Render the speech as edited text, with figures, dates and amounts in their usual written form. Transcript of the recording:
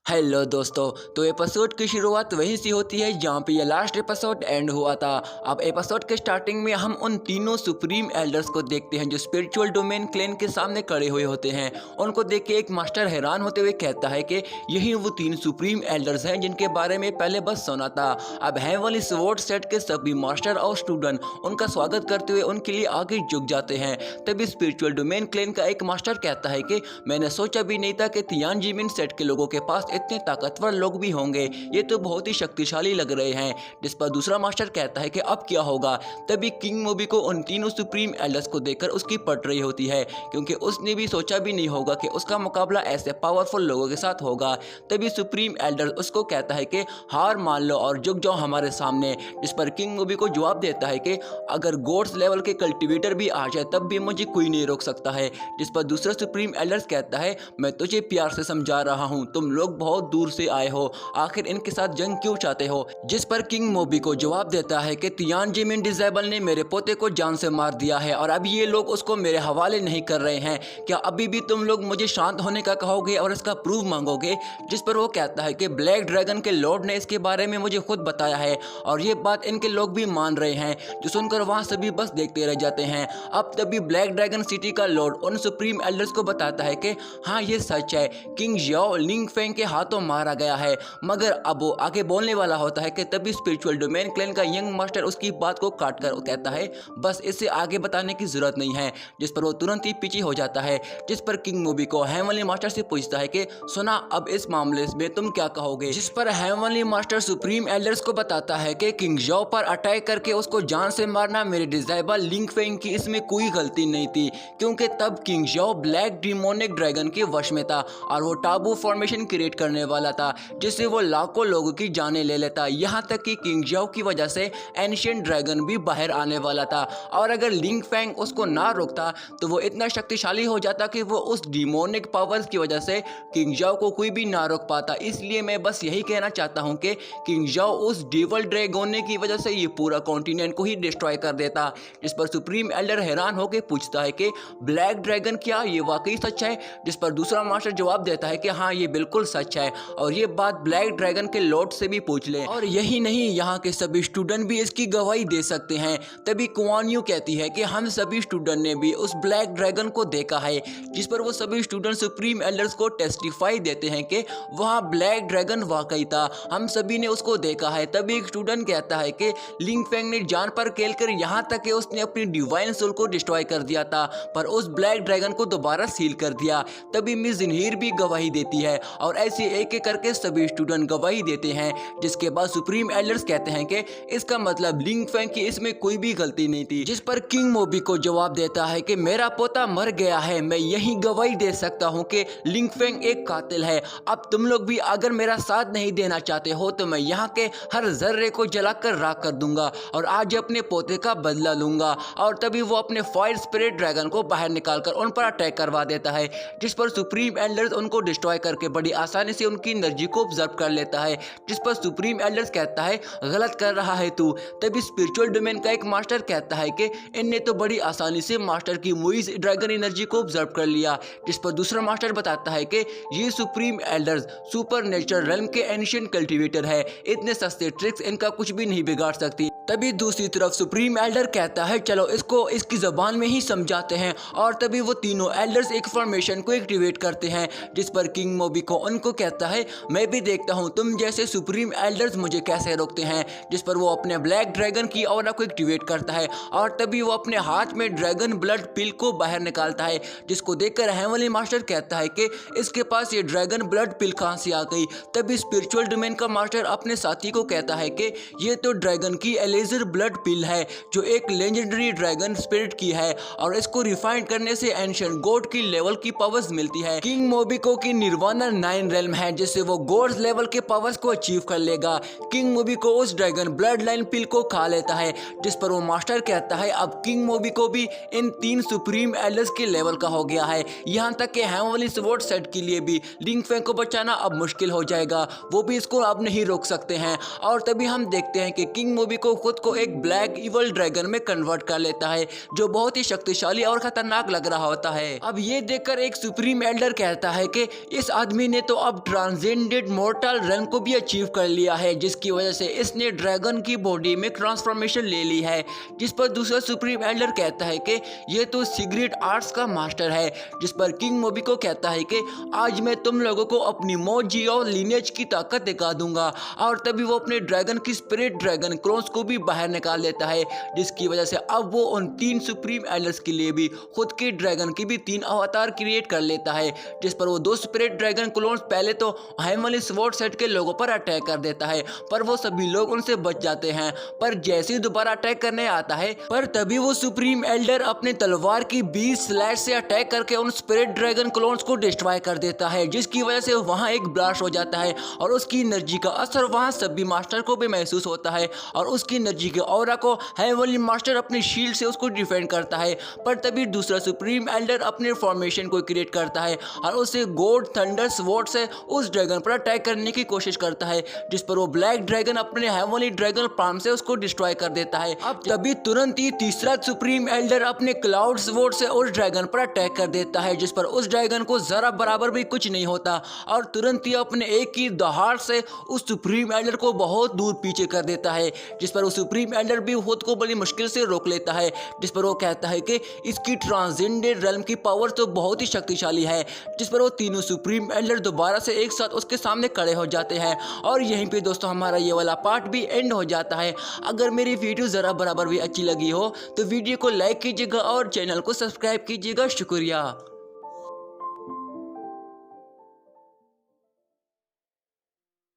Hello दोस्तों। तो episode की शुरुआत वहीं से होती है जहाँ पे ये लास्ट एपिसोड एंड हुआ था। अब एपिसोड के स्टार्टिंग में हम उन तीनों सुप्रीम एल्डर्स को देखते हैं जो स्पिरिचुअल डोमेन क्लेन के सामने खड़े हुए होते हैं। उनको देख के एक मास्टर हैरान होते हुए कहता है कि यही वो तीन सुप्रीम एल्डर्स हैं जिनके बारे में पहले बस सुना था। अब हेवनली स्वॉर्ड सेट के सभी मास्टर और स्टूडेंट उनका स्वागत करते हुए उनके लिए आगे झुक जाते हैं। तभी स्पिरिचुअल डोमेन क्लेन का एक मास्टर कहता है कि मैंने सोचा भी नहीं था कि तियानजिन सेट के लोगों के पास इतने ताकतवर लोग भी होंगे, ये तो बहुत ही शक्तिशाली लग रहे हैं। जिस पर दूसरा मास्टर कहता है कि अब क्या होगा। तभी किंग मोबी को उन तीनों सुप्रीम एल्डर्स को देखकर उसकी पट रही होती है, क्योंकि उसने भी सोचा भी नहीं होगा कि उसका मुकाबला ऐसे पावरफुल लोगों के साथ होगा। तभी सुप्रीम एल्डर उसको कहता है कि हार मान लो और झुक जाओ हमारे सामने। जिस पर किंग मोबी को जवाब देता है कि अगर गॉड्स लेवल के कल्टिवेटर भी आ जाए तब भी मुझे कोई नहीं रोक सकता है। जिस पर दूसरा सुप्रीम एल्डर्स कहता है मैं तुझे प्यार से समझा रहा हूँ, तुम लोग बहुत दूर से आए हो, आखिर इनके साथ जंग क्यों चाहते हो। जिस पर किंग मोबी को जवाब देता है कि तियानजिन डिसेबल ने मेरे पोते को जान से मार दिया है और अब ये लोग उसको मेरे हवाले नहीं कर रहे हैं। क्या अभी भी तुम लोग मुझे शांत होने का कहोगे और इसका प्रूफ मांगोगे। जिस पर वो कहता है कि ब्लैक ड्रैगन के लॉर्ड ने इसके बारे में मुझे खुद बताया है और ये बात इनके लोग भी मान रहे हैं। जो सुनकर वहां सभी बस देखते रह जाते हैं। अब तभी ब्लैक ड्रैगन सिटी का लॉर्ड उन सुप्रीम एल्डर्स को बताता है कि हाँ ये सच है, किंग जियाओ लिंग फेंग के हाथों मारा गया है। मगर अब वो आगे बोलने वाला होता है कि तभी स्पिरिचुअल डोमेन क्लैन का यंग मास्टर उसकी बात को काट कर कहता है बस इससे आगे बताने की जरूरत नहीं है। जिस पर वो तुरंत ही पीछे हो जाता है। जिस पर किंग मोबी को हेवनली मास्टर से पूछता है कि सुना अब इस मामले में तुम क्या कहोगे। जिस पर हेवनली मास्टर सुप्रीम एल्डर्स को बताता है कि किंग जियाओ पर अटैक करके उसको जान से मारना मेरे डिजाइबल लिंग फेंग की इसमें कोई गलती नहीं थी, क्योंकि तब king Jiao black demonic dragon के वश में था और वो टाबू फॉर्मेशन क्रिएट करने वाला था जिससे वो लाखों लोगों की जानें ले लेता। यहाँ तक कि किंग जियाओ की वजह से एंशिएंट ड्रैगन भी बाहर आने वाला था और अगर लिंग फेंग उसको ना रोकता तो वो इतना शक्तिशाली हो जाता कि वो उस डिमोनिक पावर्स की वजह से किंग जियाओ को कोई भी ना रोक पाता। इसलिए मैं बस यही कहना चाहता हूँ कि किंग जियाओ उस डेविल ड्रैगन की वजह से ये पूरा कॉन्टिनेंट को ही डिस्ट्रॉय कर देता। जिस पर सुप्रीम एल्डर हैरान होकर पूछता है कि ब्लैक ड्रैगन क्या ये वाकई सच है। जिस पर दूसरा मास्टर जवाब देता है कि हाँ ये बिल्कुल सच है और ये बात ब्लैक ड्रैगन के लॉर्ड से भी पूछ ले और यही नहीं यहाँ के सभी स्टूडेंट भी इसकी गवाही दे सकते हैं। तभी कुआन यू कहती है कि हम सभी स्टूडेंट ने भी उस ब्लैक ड्रैगन को देखा है। जिस पर वो सभी स्टूडेंट सुप्रीम एल्डर्स को टेस्टिफाई देते हैं कि वहाँ ब्लैक ड्रैगन वाकई था, हम सभी ने उसको देखा है। तभी एक स्टूडेंट कहता है कि लिंग फेंग ने जान पर खेलकर यहाँ तक कि उसने अपनी डिवाइन सोल को डिस्ट्रॉय कर दिया था पर उस ब्लैक ड्रैगन को दोबारा सील कर दिया। तभी मिस जिनहीर भी गवाही देती है और ऐसे एक एक करके सभी स्टूडेंट गवाही देते हैं। जिसके बाद सुप्रीम एल्डर्स कहते हैं कि इसका मतलब लिंग फेंग की इसमें कोई भी गलती नहीं थी। जिस पर किंग मोबी को जवाब देता है कि मेरा पोता मर गया है, मैं यही गवाही दे सकता हूं कि लिंग फेंग एक कातिल है। अब तुम लोग भी अगर मेरा साथ नहीं देना चाहते हो तो मैं यहाँ के हर जर्रे को जलाकर राख कर दूंगा और आज अपने पोते का बदला लूंगा। और तभी वो अपने फायर स्पिरिट ड्रैगन को बाहर निकालकर उन पर अटैक करवा देता है। जिस पर सुप्रीम एल्डर्स उनको डिस्ट्रॉय करके बड़ी आसानी से उनकी एनर्जी को ऑब्जर्व कर लेता है। जिस पर सुप्रीम एल्डर्स कहता है गलत कर रहा है तू। तभी स्पिरिचुअल डोमेन का एक मास्टर कहता है कि इनने तो बड़ी आसानी से मास्टर की मोइज ड्रैगन एनर्जी को ऑब्जर्व कर लिया। जिस पर दूसरा मास्टर बताता है कि ये supreme elders super natural realm के एंशिएंट कल्टिवेटर है, इतने सस्ते ट्रिक्स इनका कुछ भी नहीं बिगाड़ सकती। तभी दूसरी तरफ सुप्रीम एल्डर कहता है चलो इसको इसकी जबान में ही समझाते हैं और तभी वो तीनों एल्डर्स एक फॉर्मेशन को एक्टिवेट करते हैं। जिस पर किंग मोबी को उनको कहता है मैं भी देखता हूं तुम जैसे सुप्रीम एल्डर्स मुझे कैसे रोकते हैं। जिस पर वो अपने ब्लैक ड्रैगन की ऑरा को एक्टिवेट करता है और तभी वो अपने हाथ में ड्रैगन ब्लड पिल को बाहर निकालता है। जिसको देखकर हेवनली मास्टर कहता है कि इसके पास ये ड्रैगन ब्लड पिल कहां से आ गई। तभी स्पिरिचुअल डोमेन का मास्टर अपने साथी को कहता है कि ये तो ड्रैगन की एलेजर ब्लड पिल है जो एक लेजेंडरी ड्रैगन स्पिरिट की है और इसको रिफाइन करने से एंशिएंट गॉड की लेवल की पावर्स मिलती है। किंग मोबिको की निर्वाणा 9 रेल्म है जिससे वो गॉड्स लेवल के पावर्स को अचीव कर लेगा। किंग मोबिको उस ड्रैगन ब्लड लाइन पिल को खा लेता है। जिस पर वो मास्टर कहता है अब किंग मोबिको भी इन 3 सुप्रीम एल्डर्स के लेवल का हो गया है। यहाँ तक कि हेवनली स्वॉर्ड सेट के लिए भी लिंग फेंग को बचाना अब मुश्किल हो जाएगा, वो भी इसको अब नहीं रोक सकते हैं। और तभी हम देखते हैं कि किंग मोबिको खुद को एक ब्लैक इवल ड्रैगन में कन्वर्ट कर लेता है जो बहुत ही शक्तिशाली और खतरनाक लग रहा होता है। अब ये देखकर एक सुप्रीम एल्डर कहता है कि इस आदमी ने तो अब अब ट्रांसेंडेंट मोर्टल रन को भी अचीव कर लिया है, जिसकी वजह से इसने ड्रैगन की बॉडी में ट्रांसफॉर्मेशन ले ली है। जिस पर दूसरा सुप्रीम एल्डर कहता है कि ये तो सीक्रेट आर्ट्स का मास्टर है, जिस पर किंग मोबिको कहता है कि आज मैं तुम लोगों को अपनी मौजी और लीनेज की ताकत दिखा दूंगा। और तभी वो अपने ड्रैगन की स्पिरिट ड्रैगन क्लोन्स को भी बाहर निकाल देता है, जिसकी वजह से अब वो उन 3 सुप्रीम एल्डर्स के लिए भी खुद के ड्रैगन की भी 3 अवतार क्रिएट कर लेता है। जिस पर वो 2 स्पिरिट ड्रैगन क्लोन्स पहले तो हेवनली स्वॉर्ड सेट के लोगों पर अटैक कर देता है, पर वो सभी लोग उनसे बच जाते हैं। पर जैसे ही दोबारा अटैक करने आता है, पर तभी वो सुप्रीम एल्डर अपने तलवार की 20 स्लैश से अटैक करके उन स्पिरिट ड्रैगन क्लोन्स को डिस्ट्रॉय कर देता है, जिसकी वजह से वहां एक ब्लास्ट हो जाता है और उसकी एनर्जी का असर वहां सभी मास्टर को भी महसूस होता है और उसकी एनर्जी के ऑरा को हेवनली मास्टर अपनी शील्ड से उसको डिफेंड करता है। पर तभी दूसरा सुप्रीम एल्डर अपने फॉर्मेशन को क्रिएट करता है और उसे गॉड थंडर स्वॉर्ड से उस ड्रैगन पर अटैक करने की कोशिश करता है, जिस पर वो ब्लैक ड्रैगन अपने हेवनली ड्रैगन पाम से उसको डिस्ट्रॉय कर देता है। अब तभी तुरंत ही तीसरा सुप्रीम एल्डर अपने क्लाउड स्वॉर्ड से उस ड्रैगन पर अटैक कर देता है, जिस पर उस ड्रैगन को जरा बराबर भी कुछ नहीं होता और तुरंत ही अपने एक ही दहाड़ से उस सुप्रीम एल्डर को बहुत दूर पीछे कर देता है, जिस पर वो सुप्रीम एल्डर भी खुद को बड़ी मुश्किल से रोक लेता है। जिस पर वो कहता है कि इसकी ट्रांसेंडेंट रेल्म की पावर तो बहुत ही शक्तिशाली है। जिस पर वो तीनों सुप्रीम एल्डर दोबारा से एक साथ उसके सामने खड़े हो जाते हैं और यहीं पे दोस्तों हमारा ये वाला पार्ट भी एंड हो जाता है। अगर मेरी वीडियो ज़रा बराबर भी अच्छी लगी हो तो वीडियो को लाइक कीजिएगा और चैनल को सब्सक्राइब कीजिएगा। शुक्रिया।